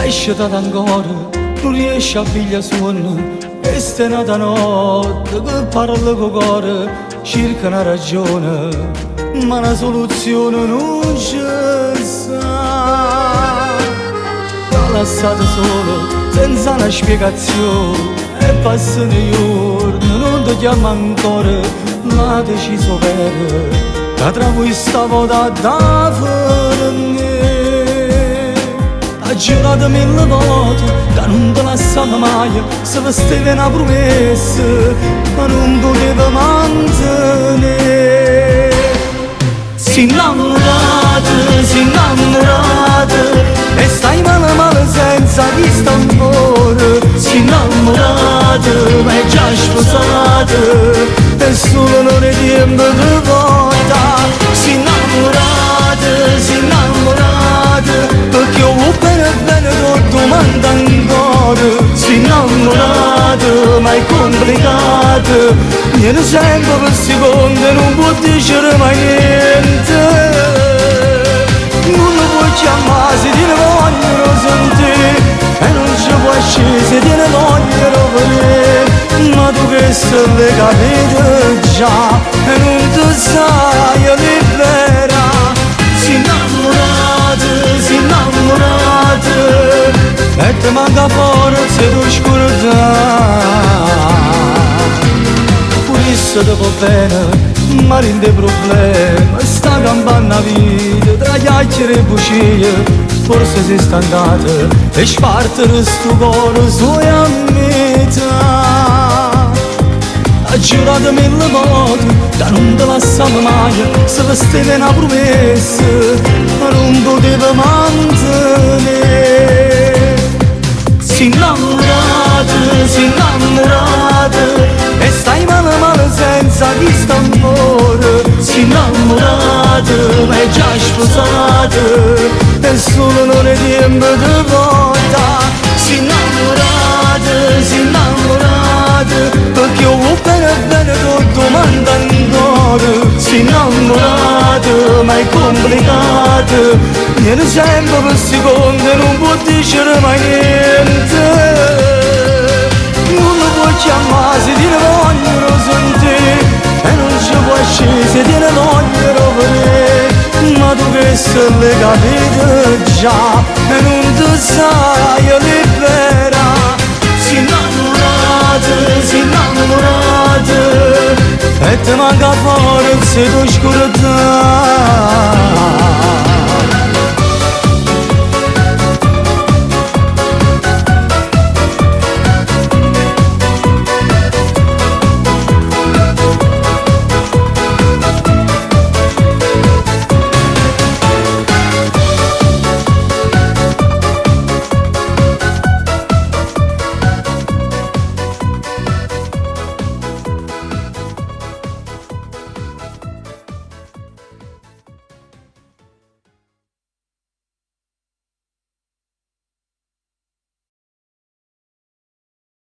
esce da ancora, non riesce a pigliare sonno. E ste nata notte che parla con cuore, cerca una ragione, ma una soluzione non c'è sta. L'ho lasciata sola, senza una spiegazione, e passano i giorni, non ti chiamo ancora, ma deciso per che tra voi stavo da me. Ha giurato 1000 volte che non ti lasciamo mai, se vestiva una promessa ma non poteva mantenere. Si innamorata e stai male senza vista ancora. Si innamorata ma è già sposata e solo non è tempo di volta. Si innamorata perché io bene non domanda ancora. Si innamorata ma è complicata, viene sempre per secondo e non può dicere mai niente. Non lo puoi chiamare se ti ne vogliono sentire e non ci puoi scendere se ti ne vogliono vedere. Ma tu che sei le capite già e non ti sai libera. Si innamorata e ti manca forza e tu scordare. Pure se ti va bene ma rende problema, sta campana vita tra chiacchiere e bugie. Forse sei stancata e spartere sto cuore solo a metà. Ha giurato 1000 volte che non ti lasciamo mai, se vestiva una promessa ma non poteva mantenere. Si innamorata e stai male senza vista ancora. Si innamorata ma è già sposata e solo non è tempo di volta. Si innamorata perché io bene non domanda ancora. Si innamorata ma è complicata, viene sempre per secondo e non può dicere mai niente. Non lo puoi chiamare se ti ne vogliono sentire e non ci puoi scendere se ti ne vogliono vedere. Ma tu che sei le capite già e non ti sai libera. Si innamorata e ti manca forza e tu scordare.